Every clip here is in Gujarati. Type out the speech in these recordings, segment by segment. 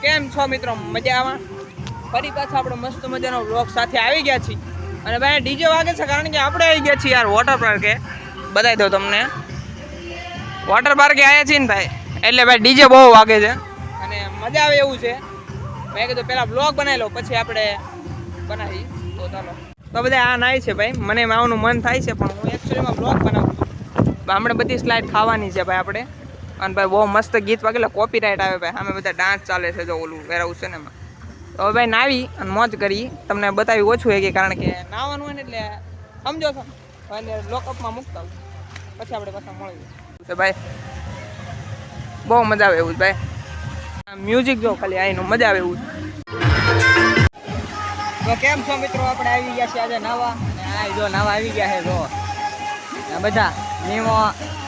કેમ છો મિત્રો? મજામાં? ફરી પાછા આપણે મસ્ત મજાનો વ્લોગ સાથે આવી ગયા છીએ. અને ભાઈ ડીજે વાગે છે કારણ કે આપણે આવી ગયા છીએ યાર વોટર પાર્કે. બતાવી દઉં તમને, વોટર પાર્કે આવ્યા છીએ ને ભાઈ, એટલે ભાઈ ડીજે બહુ વાગે છે અને મજા આવે એવું છે. મેં કીધું પહેલાં વ્લોગ બનાવી લો પછી આપણે બનાવી. તો ચાલો. તો બધા આ નાય છે ભાઈ, મને આવવાનું મન થાય છે પણ હું એકચ્યુઅલીમાં વ્લોગ બનાવું છું. હમણાં બધી સ્લાઇડ ખાવાની છે ભાઈ આપણે. અને ભાઈ બહુ મસ્ત ગીત વાગેલા, કોપીરાઇટ આવે ભાઈ. સામે બધા ડાન્સ ચાલે છે, જો ઓલું વેરાઉસ છે ને એમાં. તો ભાઈ નાવી અને મોજ કરી. તમને બતાવી ઓછું હોય કે કારણ કે નાવાનું હોય ને એટલે સમજો છો અને લોકઅપમાં મૂકતા હોય પછી આપણે પાછા મળીએ તો ભાઈ બહુ મજા આવે એવું જ ભાઈ. મ્યુઝિક જો ખાલી આવીનું મજા આવે એવું. તો કેમ છો મિત્રો? આપણે આવી ગયા છીએ આજે નાવા. અને આ જો નાવા આવી ગયા છે, જો બધા નીમો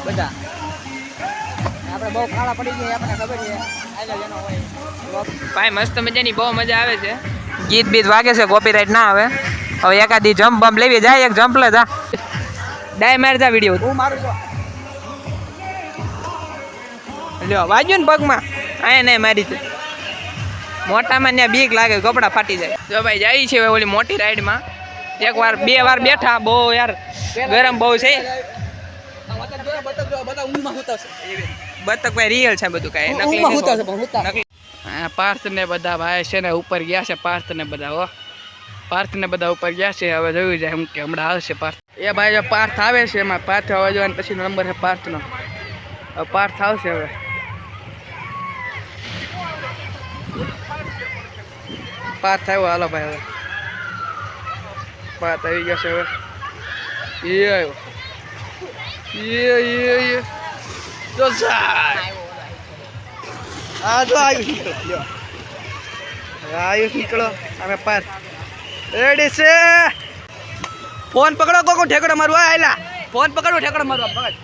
બધા. આપણે બહુ કાળા પડી ગયા, આપણને ખબર છે. ભાઈ મસ્ત મજાની બહુ મજા આવે છે. ગીત બીત વાગે છે, કોપીરાઇટ ના આવે. હવે એકાદી જમ્પ બમ્પ લેવી જાય, એક જમ્પ લે જા ડાય માર જા વિડીયો હું મારું છો લ્યો વાગ્યું ને પગમાં. આ નહીં મારી છે મોટામાં ત્યાં બીક લાગે, કપડા ફાટી જાય. જો ભાઈ જાય છે ઓલી મોટી રાઈડમાં. એક વાર બે વાર બેઠા, બહુ યાર ગરમ બહુ છે. બતક ભાઈ રિયલ છે બધું, કઈ નકલી. પાર્થ ને બધા ભાઈ છે ને ઉપર ગયા છે. પાર્થ ને બધા પાર્થ ને બધા ઉપર ગયા છે. હવે જોયું જાય કે હમણાં આવશે પાર્થ. એ ભાઈ જો પાર્થ આવે છે, એમાં પાર્થ આવવા જવાનો પછીનો નંબર છે પાર્થનો. પાર્થ આવશે હવે. પાર્થ આવ્યો, હાલો ભાઈ. હવે પાર્થ આવી ગયો છે. હવે એ આવ્યો, એ જો હા જો આયુષ નીકળો. અમે પાસ રેડી છે. ફોન પકડો, કોકો ઠેકડો મારવા આયલા. ફોન પકડો, ઠેકડો મારવા પકડ.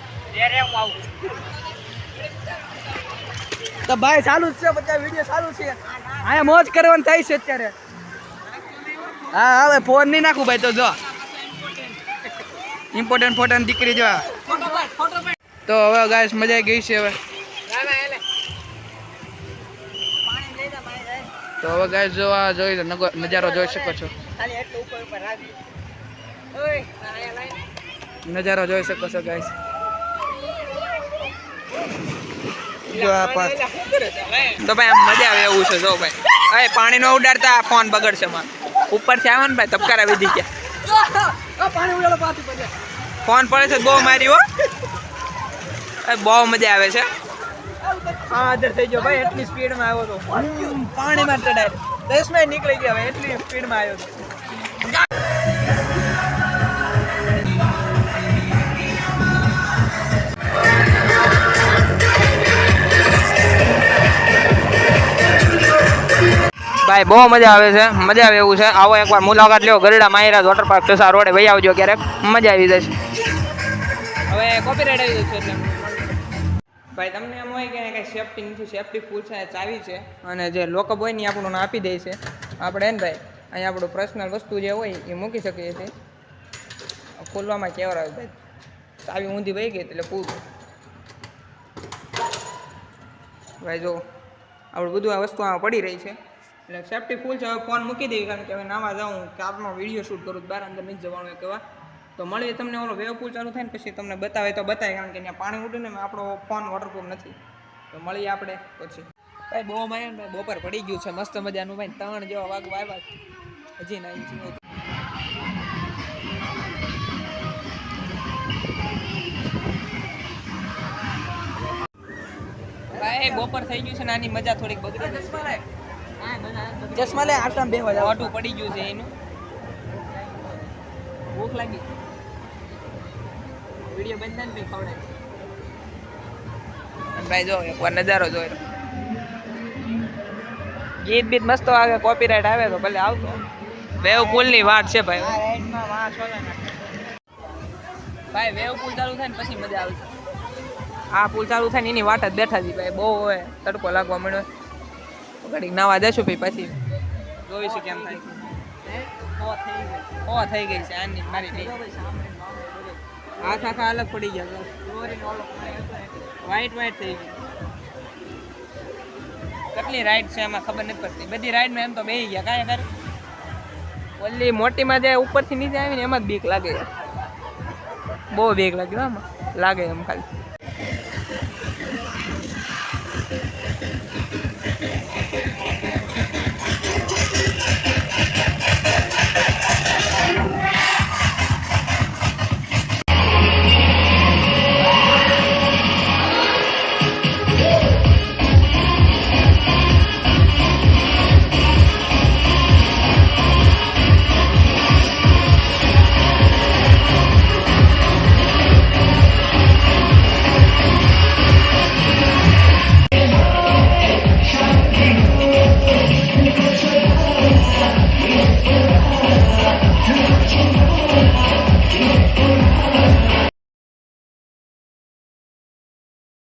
તો ભાઈ ચાલુ જ છે, બધા વિડીયો ચાલુ છે. અહીંયા મોજ કરવાનું થાય છે અત્યારે. હા હવે ફોન નહીં નાખું ભાઈ. તો જો ઇમ્પોર્ટન્ટ ફોટો દીકરી જો. તો હવે ગાઈસ મજા આવી ગઈ છે. હવે તો હવે ગાઈસ જો આ જોઈ નજારો જોઈ શકો છો. નજારો જોઈ શકો છો ગાઈસ. જો આ પાસ તો ભાઈ આમ મજા આવે એવું છે. જો ભાઈ અરે પાણી નો ઉડાડતા, ફોન બગડશે માર. ઉપરથી આવે ને ભાઈ તબકારા વિધી ગયા. ફોન પડે છે, બહુ મારી હો. બહુ મજા આવે છે. હા આદર થઈ ગયો ભાઈ, એટલી સ્પીડમાં આવ્યો તો પાણીમાં ચડાય 10 માં નીકળી ગયા ભાઈ, એટલી સ્પીડમાં આવ્યો તો. ભાઈ બહુ મજા આવે છે, મજા આવે એવું છે. આવો એકવાર મુલાકાત લ્યો ગરડા માયરા વોટર પાર્ક ચસા રોડે ભાઈ આવજો ક્યારેક, મજા આવી જશે. હવે કોપીરાઇટ આવી જશે એટલે ભાઈ તમને એમ હોય કે કંઈ સેફટી નથી, સેફટી ફૂલ છે, ચાવી છે અને જે લોકઅપ હોય ને આપણને આપી દે છે. આપણે ને ભાઈ અહીંયા આપણું પર્સનલ વસ્તુ જે હોય એ મૂકી શકીએ છીએ. ખોલવામાં કેવર આવે ભાઈ, ચાવી ઊંધી વહી ગઈ એટલે પૂરું. ભાઈ જો આપણું બધું આ વસ્તુ આમાં પડી રહી છે એટલે સેફટી ફૂલ છે. હવે ફોન મૂકી દેવી કારણ કે હવે નાવા જાઉં કે આપનો વિડીયો શૂટ કરું, બહાર અંદર નહીં જવાનું કહેવા. તો મળીએ તમને ઓલો વેવ પુલ ચાલુ થાય ને પછી તમને બતાવે તો બતાવે, કારણ કે ત્યાં પાણી ઉડે ને આપણો ફોન વોટરપ્રૂફ નથી. તો મળીએ આપણે પછી. ભાઈ બહુ મારે ને ભાઈ બપોર પડી ગયું છે મસ્ત મજાનું ભાઈ. 3 જેવા વાગવા આવ્યા હજી ના છે. ભાઈ બપોર થઈ ગયું છે ને આની મજા થોડીક બગડી. ચશ્મા લે, આટલા બે વાગે ઓટું પડી ગયું છે એનું. ભૂખ લાગી, વિડીયો બંધ થાય ને ભાઈ ખવડાય. ભાઈ જો એકવાર નજારો જોઈ લો. ગીત બીત મસ્ત આવે, કોપીરાઇટ આવે તો ભલે આવતો. વેવ પુલ ની વાત છે ભાઈ. ભાઈ વેવ પુલ ચાલુ થાય ને પછી મજા આવશે. આ પુલ ચાલુ થાય ને એની વાટ જ બેઠા છે ભાઈ. બહુ હોય તડકો લાગવા મળ્યો. ઘડીક નાવા જશું ભાઈ, પછી જોઈશું કેમ થાય. થઈ ગઈ છે આની મારી. હાથ આખા અલગ પડી ગયા, વાઈટ થઈ ગઈ. કેટલી રાઈડ છે એમાં ખબર નથી પડતી. બધી રાઈડમાં એમ તો બેસી ગયા કાંઈ કરે. ઓલી મોટીમાં જે ઉપરથી નીચે આવીને એમાં જ બીક લાગે. બહુ બીક લાગે આમાં લાગે એમ ખાલી.